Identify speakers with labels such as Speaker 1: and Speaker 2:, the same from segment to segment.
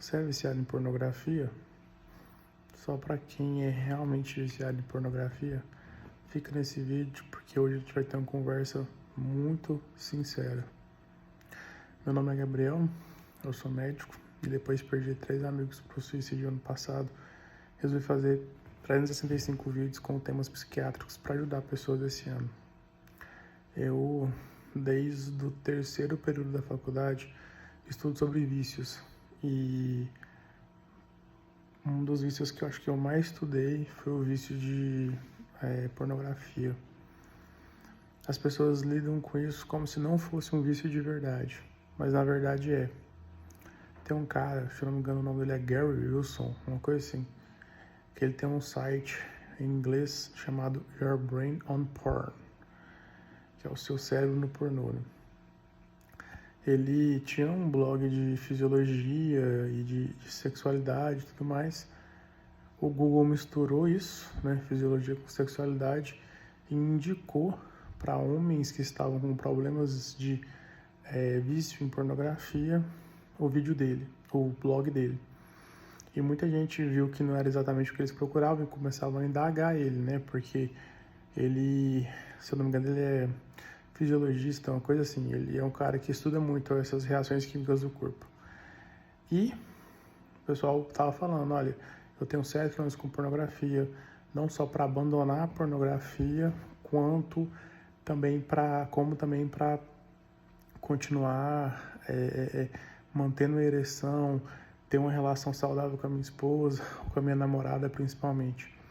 Speaker 1: Você é viciado em pornografia? Só para quem é realmente viciado em pornografia, fica nesse vídeo porque hoje a gente vai ter uma conversa muito sincera. Meu nome é Gabriel, eu sou médico e depois de perder 3 amigos para o suicídio ano passado, resolvi fazer 365 vídeos com temas psiquiátricos para ajudar pessoas esse ano. Eu, desde o terceiro período da faculdade, estudo sobre vícios e um dos vícios que eu acho que eu mais estudei foi o vício de pornografia. As pessoas lidam com isso como se não fosse um vício de verdade, mas na verdade é. Tem um cara, se eu não me engano o nome dele é Gary Wilson, uma coisa assim, que ele tem um site em inglês chamado Your Brain on Porn, que é o seu cérebro no pornô, né? Ele tinha um blog de fisiologia e de sexualidade e tudo mais. O Google misturou isso, né, fisiologia com sexualidade, e indicou para homens que estavam com problemas de vício em pornografia o vídeo dele, o blog dele. E muita gente viu que não era exatamente o que eles procuravam e começavam a indagar ele, né, porque ele, se eu não me engano, ele é fisiologista, uma coisa assim. Ele é um cara que estuda muito essas reações químicas do corpo. E o pessoal tava falando, olha, eu tenho sérios problemas com pornografia, não só para abandonar a pornografia, quanto também para continuar mantendo a ereção, ter uma relação saudável com a minha esposa, com a minha namorada principalmente.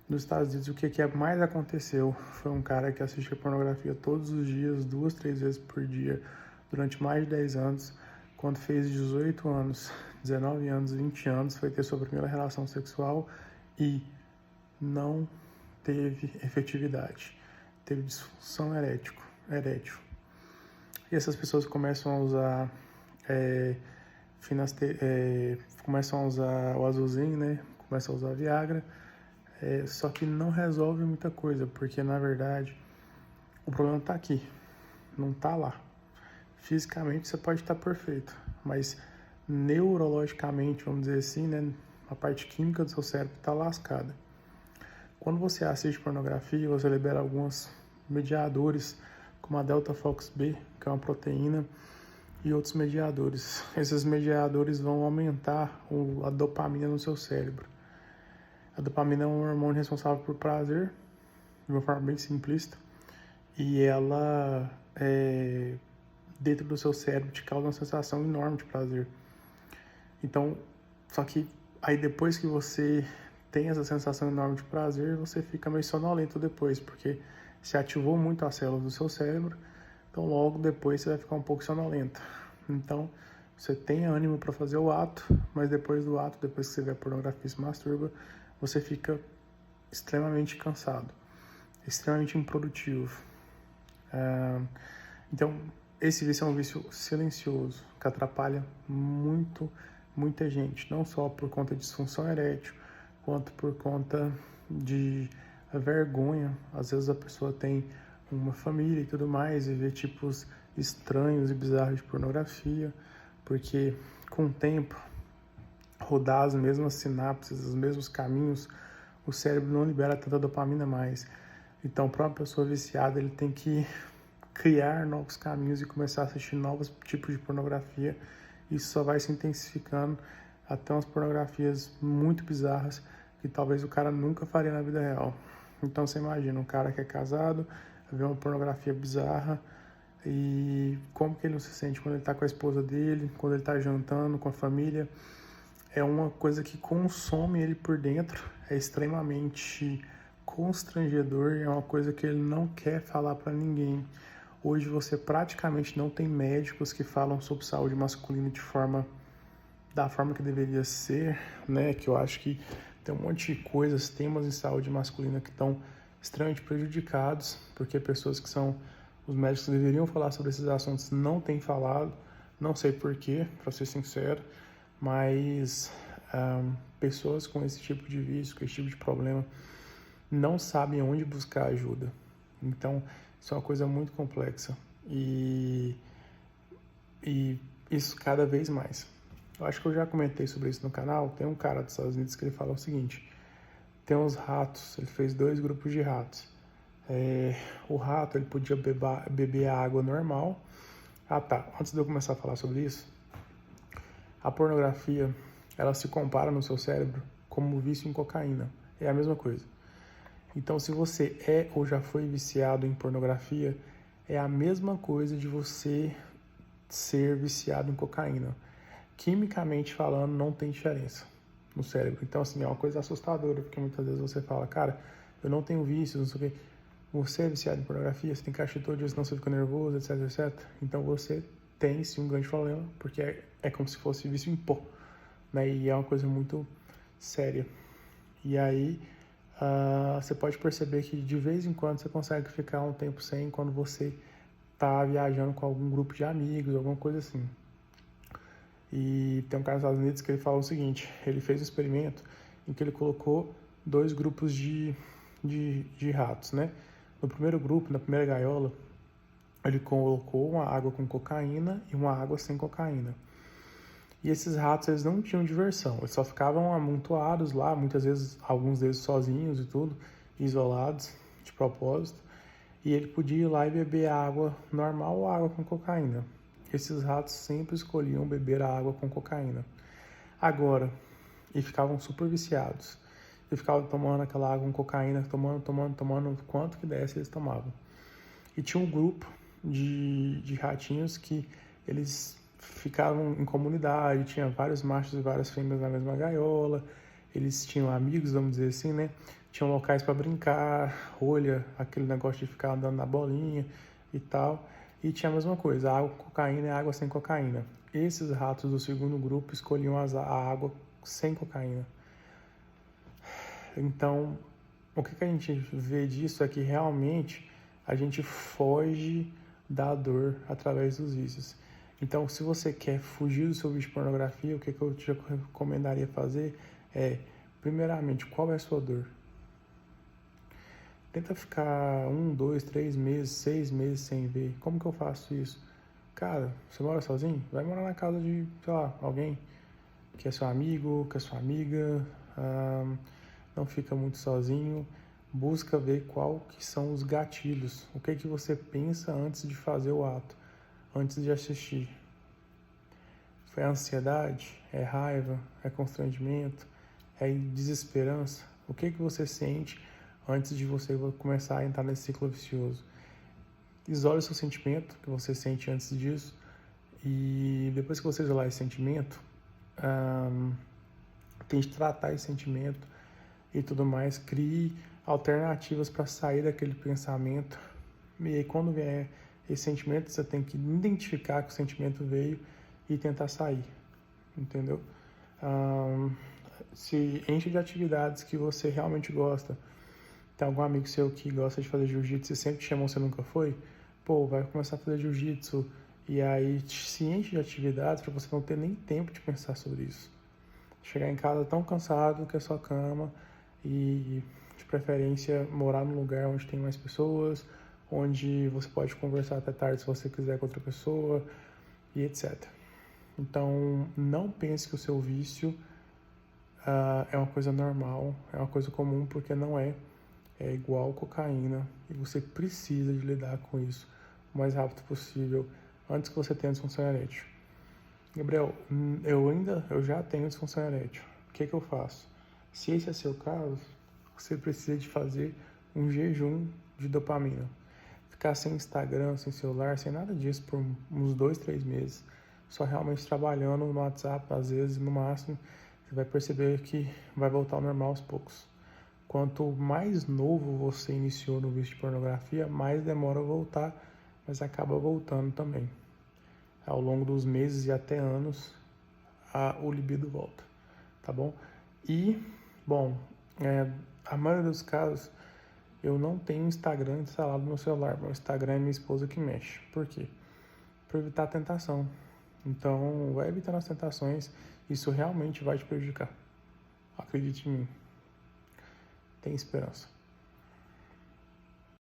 Speaker 1: Nos Estados Unidos, o que mais aconteceu foi um cara que assistia pornografia todos os dias, 2, 3 vezes por dia, durante mais de 10 anos. Quando fez 18 anos, 19 anos, 20 anos, foi ter sua primeira relação sexual e não teve efetividade. Teve disfunção erétil. E essas pessoas começam a usar começam a usar o azulzinho, né? Começam a usar a Viagra. Só que não resolve muita coisa, porque na verdade o problema está aqui, não está lá. Fisicamente você pode estar perfeito, mas neurologicamente, vamos dizer assim, né, a parte química do seu cérebro está lascada. Quando você assiste pornografia, você libera alguns mediadores, como a delta-FOXB, que é uma proteína, e outros mediadores. Esses mediadores vão aumentar a dopamina no seu cérebro. A dopamina é um hormônio responsável por prazer, de uma forma bem simplista, e ela, dentro do seu cérebro, te causa uma sensação enorme de prazer. Então, só que aí depois que você tem essa sensação enorme de prazer, você fica meio sonolento depois, porque se ativou muito as células do seu cérebro, então logo depois você vai ficar um pouco sonolento. Então, você tem ânimo para fazer o ato, mas depois do ato, depois que você vê a pornografia e se masturba, você fica extremamente cansado, extremamente improdutivo. Então, esse vício é um vício silencioso, que atrapalha muita gente, não só por conta de disfunção erétil, quanto por conta de vergonha. Às vezes a pessoa tem uma família e tudo mais, e vê tipos estranhos e bizarros de pornografia, porque com o tempo, rodar as mesmas sinapses, os mesmos caminhos, o cérebro não libera tanta dopamina mais. Então, para uma pessoa viciada, ele tem que criar novos caminhos e começar a assistir novos tipos de pornografia. Isso só vai se intensificando até umas pornografias muito bizarras que talvez o cara nunca faria na vida real. Então, você imagina, um cara que é casado, vê uma pornografia bizarra, e como que ele não se sente quando ele está com a esposa dele, quando ele está jantando com a família. É uma coisa que consome ele por dentro, é extremamente constrangedor, é uma coisa que ele não quer falar para ninguém. Hoje você praticamente não tem médicos que falam sobre saúde masculina da forma que deveria ser, né? Que eu acho que tem um monte de coisas, temas em saúde masculina que estão extremamente prejudicados, porque pessoas que são os médicos que deveriam falar sobre esses assuntos não têm falado, não sei porquê, para ser sincero, mas pessoas com esse tipo de vício, com esse tipo de problema, não sabem onde buscar ajuda. Então, isso é uma coisa muito complexa e isso cada vez mais. Eu acho que eu já comentei sobre isso no canal. Tem um cara dos Estados Unidos que ele fala o seguinte: tem uns ratos, ele fez 2 grupos de ratos. O rato ele podia beber a água normal. Ah tá, antes de eu começar a falar sobre isso, a pornografia ela se compara no seu cérebro como o vício em cocaína. É a mesma coisa. Então, se você é ou já foi viciado em pornografia, é a mesma coisa de você ser viciado em cocaína. Quimicamente falando, não tem diferença no cérebro. Então, assim, é uma coisa assustadora, porque muitas vezes você fala, cara, eu não tenho vícios, não sei o quê. Você é viciado em pornografia, você tem caixa todo dia, senão você fica nervoso, etc, etc. Então, você tem sim um grande problema, porque é como se fosse vício em pó, né? E é uma coisa muito séria. E aí, você pode perceber que de vez em quando você consegue ficar um tempo sem quando você tá viajando com algum grupo de amigos, alguma coisa assim. E tem um cara nos Estados Unidos que ele fala o seguinte: ele fez um experimento em que ele colocou 2 grupos de ratos, né? No primeiro grupo, na primeira gaiola, ele colocou uma água com cocaína e uma água sem cocaína. E esses ratos, eles não tinham diversão, eles só ficavam amontoados lá, muitas vezes, alguns deles sozinhos e tudo, isolados, de propósito. E ele podia ir lá e beber água normal ou água com cocaína. Esses ratos sempre escolhiam beber a água com cocaína. Agora, e ficavam super viciados. E ficavam tomando aquela água com cocaína, tomando, quanto que desse eles tomavam. E tinha um grupo de ratinhos que eles ficavam em comunidade, tinha vários machos e várias fêmeas na mesma gaiola, eles tinham amigos, vamos dizer assim, né? Tinham locais para brincar, rolha, aquele negócio de ficar andando na bolinha e tal. E tinha a mesma coisa, água com cocaína e água sem cocaína. Esses ratos do segundo grupo escolhiam a água sem cocaína. Então, o que a gente vê disso é que realmente a gente foge da dor através dos vícios. Então, se você quer fugir do seu vício de pornografia, o que eu te recomendaria fazer é, primeiramente, qual é a sua dor? Tenta ficar 1, 2, 3 meses, 6 meses sem ver. Como que eu faço isso? Cara, você mora sozinho? Vai morar na casa de, sei lá, alguém que é seu amigo, que é sua amiga. Não fica muito sozinho. Busca ver qual que são os gatilhos. O que você pensa antes de fazer o ato, antes de assistir. É ansiedade? É raiva? É constrangimento? É desesperança? O que você sente antes de você começar a entrar nesse ciclo vicioso? Isole o seu sentimento que você sente antes disso e depois que você isolar esse sentimento, tente tratar esse sentimento e tudo mais, crie alternativas para sair daquele pensamento. E aí quando vier esse sentimento, você tem que identificar que o sentimento veio e tentar sair, entendeu? Se enche de atividades que você realmente gosta. Tem algum amigo seu que gosta de fazer jiu-jitsu e sempre te chamou, você nunca foi? Pô, vai começar a fazer jiu-jitsu e aí se enche de atividades para você não ter nem tempo de pensar sobre isso. Chegar em casa tão cansado que é sua cama e, de preferência, morar num lugar onde tem mais pessoas, onde você pode conversar até tarde se você quiser com outra pessoa e etc. Então, não pense que o seu vício é uma coisa normal, é uma coisa comum, porque não é. É igual cocaína e você precisa de lidar com isso o mais rápido possível antes que você tenha disfunção erétil. Gabriel, eu já tenho disfunção erétil. O que eu faço? Se esse é seu caso, você precisa de fazer um jejum de dopamina. Ficar sem Instagram, sem celular, sem nada disso por uns 2, 3 meses. Só realmente trabalhando no WhatsApp, às vezes, no máximo, você vai perceber que vai voltar ao normal aos poucos. Quanto mais novo você iniciou no vício de pornografia, mais demora a voltar, mas acaba voltando também. Ao longo dos meses e até anos, o libido volta, tá bom? E, bom, a maioria dos casos, eu não tenho Instagram instalado no meu celular. Meu Instagram é minha esposa que mexe. Por quê? Para evitar a tentação. Então, vai evitando as tentações, isso realmente vai te prejudicar. Acredite em mim. Tem esperança.